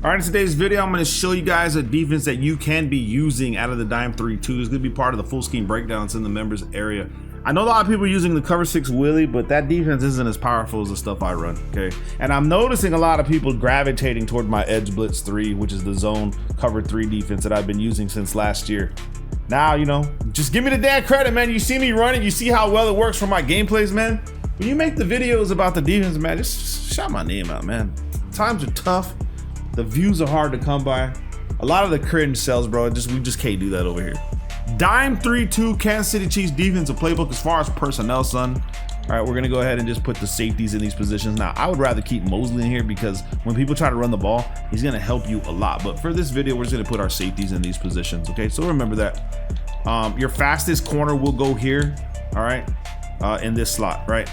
All right, in today's video, I'm going to show you guys a defense that you can be using out of the dime 3-2. It's going to be part of the full scheme breakdowns in the members area. I know a lot of people are using the cover 6 Willie, but that defense isn't as powerful as the stuff I run, okay? And I'm noticing a lot of people gravitating toward my edge blitz 3, which is the zone cover 3 defense that I've been using since last year. Now, you know, just give me the damn credit, man. You see me running, you see how well it works for my gameplays, man. When you make the videos about the defense, man, just shout my name out, man. Times are tough. The views are hard to come by. A lot of the cringe sells, bro. We just can't do that over here. Dime 3-2 Kansas City Chiefs defensive playbook as far as personnel, son. All right, we're gonna go ahead and just put the safeties in these positions. Now, I would rather keep Mosley in here because when people try to run the ball, he's gonna help you a lot. But for this video, we're just gonna put our safeties in these positions, okay? So remember that. Your fastest corner will go here, all right, in this slot, right?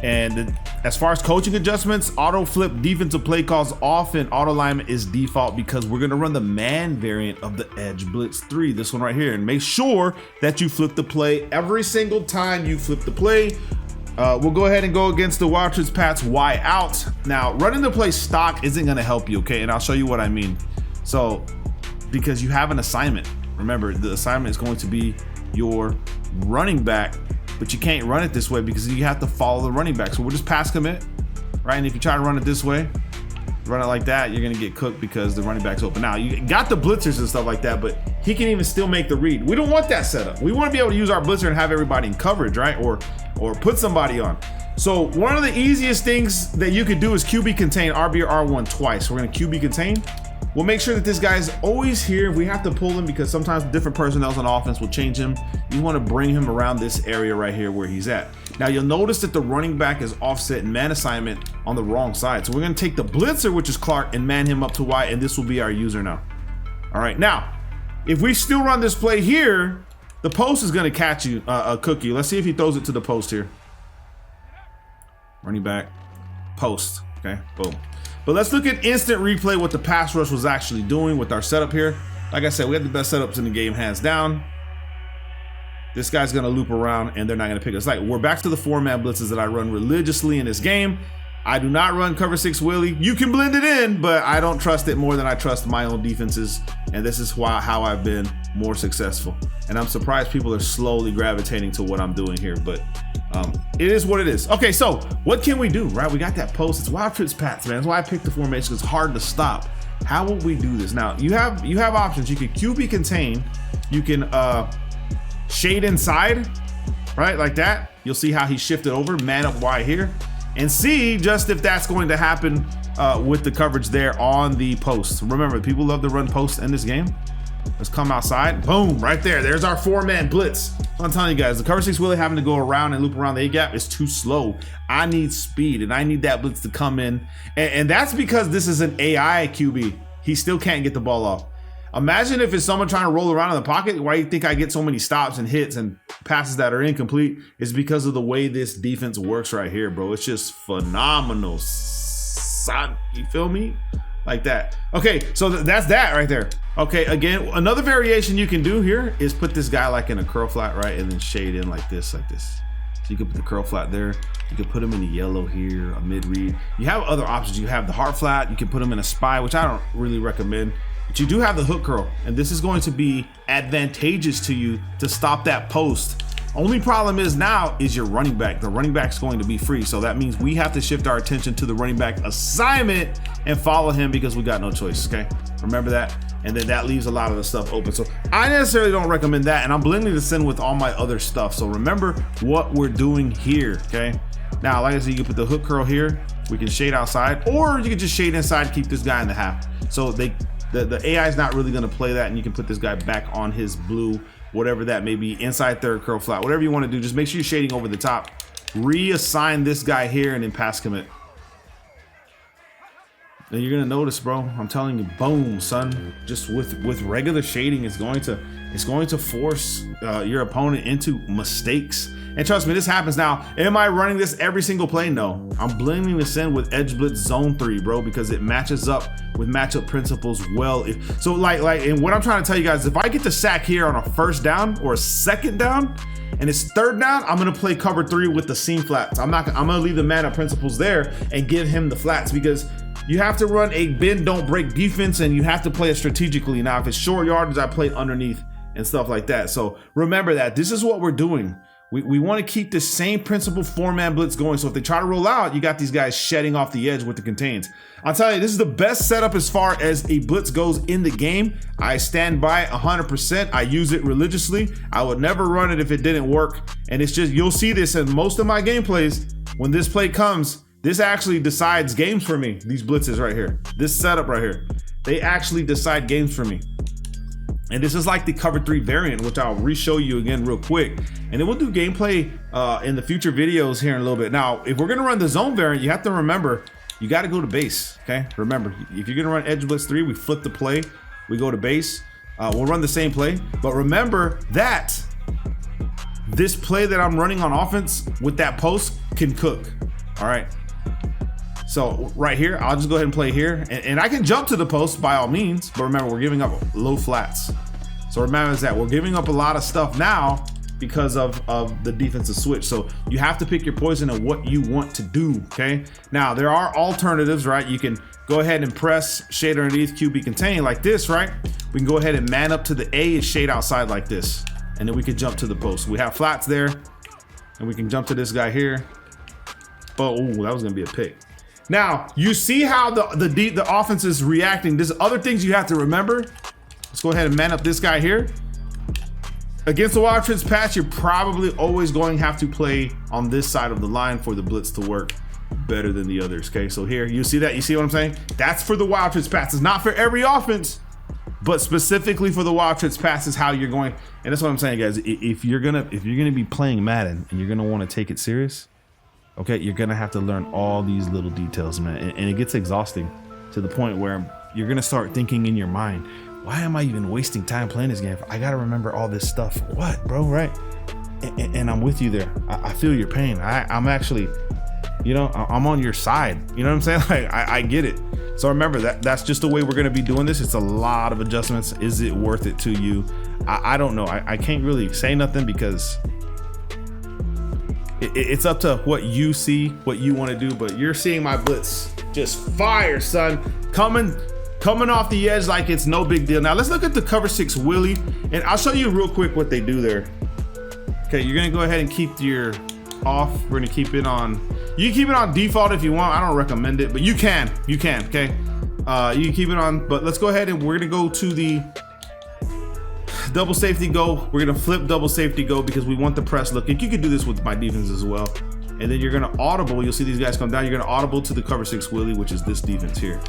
And as far as coaching adjustments, auto flip defensive play calls off and auto alignment is default because we're gonna run the man variant of the edge blitz 3, this one right here. And make sure that you flip the play every single time you flip the play. We'll go ahead and go against the Wildcats Pats Y out. Now, running the play stock isn't gonna help you, okay? And I'll show you what I mean. So, because you have an assignment. Remember, the assignment is going to be your running back, but you can't run it this way because you have to follow the running back. So we'll just pass commit, right? And if you try to run it this way, run it like that, you're gonna get cooked because the running back's open. Now, you got the blitzers and stuff like that, but he can even still make the read. We don't want that setup. We wanna be able to use our blitzer and have everybody in coverage, right? Or put somebody on. So one of the easiest things that you could do is QB contain RB or R1 twice. We're gonna QB contain. We'll make sure that this guy's always here. We have to pull him because sometimes different personnel on offense will change him. You want to bring him around this area right here where he's at. Now you'll notice that the running back is offset in man assignment on the wrong side. So we're going to take the blitzer, which is Clark, and man him up to Y, and this will be our user now. All right, now, if we still run this play here, the post is going to catch you, cook you. Let's see if he throws it to the post here. Running back, post, okay, boom. But let's look at instant replay what the pass rush was actually doing with our setup here. Like I said, we have the best setups in the game, hands down. This guy's gonna loop around and they're not gonna pick us. Like, we're back to the 4-man blitzes that I run religiously in this game. I do not run cover 6 Willie. You can blend it in, but I don't trust it more than I trust my own defenses. And this is how I've been more successful. And I'm surprised people are slowly gravitating to what I'm doing here, but it is what it is. Okay, so what can we do, right? We got that post. It's Wildcats Pats, man. That's why I picked the formation. It's hard to stop. How will we do this? Now, you have options. You can QB contain. You can shade inside, right? Like that. You'll see how he shifted over, man up Y here. And see just if that's going to happen with the coverage there on the post. Remember, people love to run posts in this game. Let's come outside. Boom, right there. There's our 4-man blitz. I'm telling you guys, the cover 6 Willie having to go around and loop around the A-gap is too slow. I need speed, and I need that blitz to come in. And that's because this is an AI QB. He still can't get the ball off. Imagine if it's someone trying to roll around in the pocket. Why do you think I get so many stops and hits and passes that are incomplete? It's because of the way this defense works right here, bro. It's just phenomenal. You feel me? Like that. Okay, so that's that right there. Okay, again, another variation you can do here is put this guy like in a curl flat, right? And then shade in like this, So you can put the curl flat there. You can put him in the yellow here, a mid read. You have other options. You have the hard flat. You can put him in a spy, which I don't really recommend. But you do have the hook curl, and this is going to be advantageous to you to stop that post. Only problem is now is your running back. The running back's going to be free, so that means we have to shift our attention to the running back assignment and follow him because we got no choice, okay? Remember that? And then that leaves a lot of the stuff open. So I necessarily don't recommend that, and I'm blending this in with all my other stuff. So remember what we're doing here, okay? Now, like I said, you can put the hook curl here. We can shade outside, or you can just shade inside, keep this guy in the half. So the AI is not really gonna play that, and you can put this guy back on his blue, whatever that may be, inside third, curl flat, whatever you wanna do. Just make sure you're shading over the top. Reassign this guy here and then pass commit. And you're gonna notice, bro, I'm telling you, boom, son. Just with regular shading, it's going to force your opponent into mistakes. And trust me, this happens. Now, am I running this every single play? No. I'm blending this in with Edge Blitz Zone 3, bro, because it matches up with matchup principles well. So and what I'm trying to tell you guys, if I get the sack here on a first down or a second down, and it's third down, I'm gonna play cover 3 with the seam flats. I'm gonna leave the man up principles there and give him the flats, because you have to run a bend, don't break defense, and you have to play it strategically. Now, if it's short yardage, I play underneath and stuff like that. So remember that this is what we're doing. We want to keep the same principle 4-man blitz going. So if they try to roll out, you got these guys shedding off the edge with the contains. I'll tell you, this is the best setup as far as a blitz goes in the game. I stand by it 100%. I use it religiously. I would never run it if it didn't work. And it's just, you'll see this in most of my gameplays. When this play comes, this actually decides games for me. These blitzes right here, this setup right here, they actually decide games for me. And this is like the cover 3 variant, which I'll re-show you again real quick. And then we'll do gameplay in the future videos here in a little bit. Now, if we're gonna run the zone variant, you have to remember, you gotta go to base, okay? Remember, if you're gonna run edge blitz 3, we flip the play, we go to base. We'll run the same play, but remember that this play that I'm running on offense with that post can cook, all right? So right here, I'll just go ahead and play here. And I can jump to the post by all means, but remember, we're giving up low flats. So remember that we're giving up a lot of stuff now because of the defensive switch. So you have to pick your poison and what you want to do, okay? Now, there are alternatives, right? You can go ahead and press shade underneath QB contain like this, right? We can go ahead and man up to the A and shade outside like this. And then we can jump to the post. We have flats there, and we can jump to this guy here. Oh, ooh, that was gonna be a pick. Now, you see how the offense is reacting. There's other things you have to remember. Let's go ahead and man up this guy here. Against the wild trips patch, you're probably always going to have to play on this side of the line for the blitz to work better than the others, okay? So here, you see that? You see what I'm saying? That's for the wild trips patch. It's not for every offense, but specifically for the wild trips pass is how you're going. And that's what I'm saying, guys. If you're gonna be playing Madden and you're gonna want to take it serious, okay, you're gonna have to learn all these little details, man, and it gets exhausting to the point where you're gonna start thinking in your mind, why am I even wasting time playing this game? I gotta remember all this stuff. What, bro, right? And I'm with you there. I feel your pain. I'm actually, you know, I'm on your side. You know what I'm saying? Like, I get it. So remember that's just the way we're gonna be doing this. It's a lot of adjustments. Is it worth it to you? I don't know. I can't really say nothing because it's up to what you see, what you want to do, but you're seeing my blitz just fire, son, coming off the edge like it's no big deal. Now let's look at the cover 6 Willie, and I'll show you real quick what they do there. Okay, you're gonna go ahead and keep your off. We're gonna keep it on. You can keep it on default if you want. I don't recommend it, but you can, okay? You can keep it on, but let's go ahead and we're gonna go to the double safety go. We're gonna flip double safety go because we want the press look. And you can do this with my defense as well. And then you're gonna audible. You'll see these guys come down. You're gonna audible to the cover 6 Willie, which is this defense here.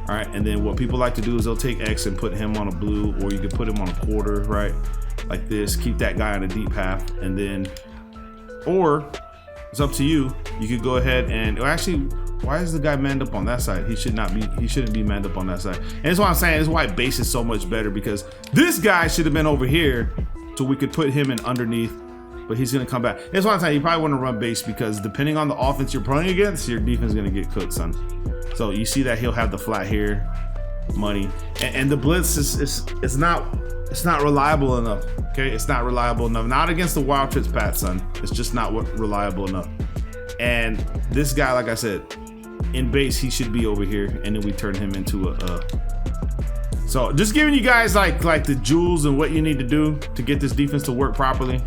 All right, and then what people like to do is they'll take X and put him on a blue, or you can put him on a quarter, right? Like this. Keep that guy on a deep half, and then, or it's up to you. You could go ahead and actually, why is the guy manned up on that side? He shouldn't be manned up on that side. And that's what I'm saying. That's why base is so much better, because this guy should have been over here so we could put him in underneath, but he's gonna come back. That's why I'm saying you probably want to run base, because depending on the offense you're playing against, your defense is gonna get cooked, son. So you see that he'll have the flat here, money, and the blitz is not reliable enough. Okay, it's not reliable enough. Not against the wild trips pat, son. It's just not reliable enough. And this guy, like I said, in base he should be over here, and then we turn him into a. So just giving you guys like the jewels and what you need to do to get this defense to work properly.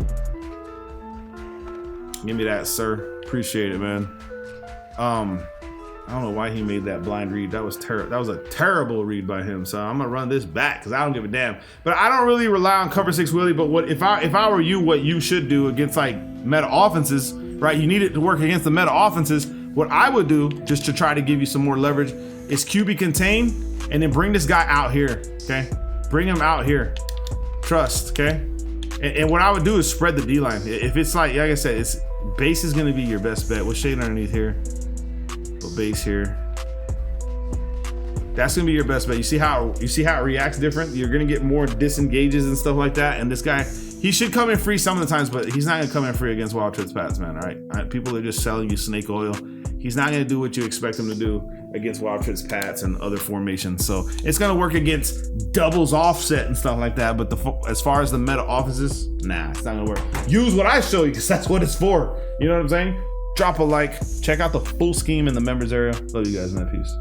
Give me that, sir. Appreciate it, man. I don't know why he made that blind read. That was terrible. That was a terrible read by him. So I'm gonna run this back because I don't give a damn. But I don't really rely on cover 6 Willie. But what if I were you, what you should do against like meta offenses, right? You need it to work against the meta offenses. What I would do, just to try to give you some more leverage, is QB contain and then bring this guy out here. Okay, bring him out here. Trust. Okay, and what I would do is spread the D line. If it's like I said, it's base is gonna be your best bet. What's shade underneath here? Base here. That's gonna be your best bet. You see how it reacts different. You're gonna get more disengages and stuff like that. And this guy, he should come in free some of the times, but he's not gonna come in free against wild trips pats, man. All right, people are just selling you snake oil. He's not gonna do what you expect him to do against wild trips pats and other formations. So it's gonna work against doubles offset and stuff like that. But as far as the meta offenses, nah, it's not gonna work. Use what I show you, because that's what it's for. You know what I'm saying? Drop a like, check out the full scheme in the members area. Love you guys, man. Peace.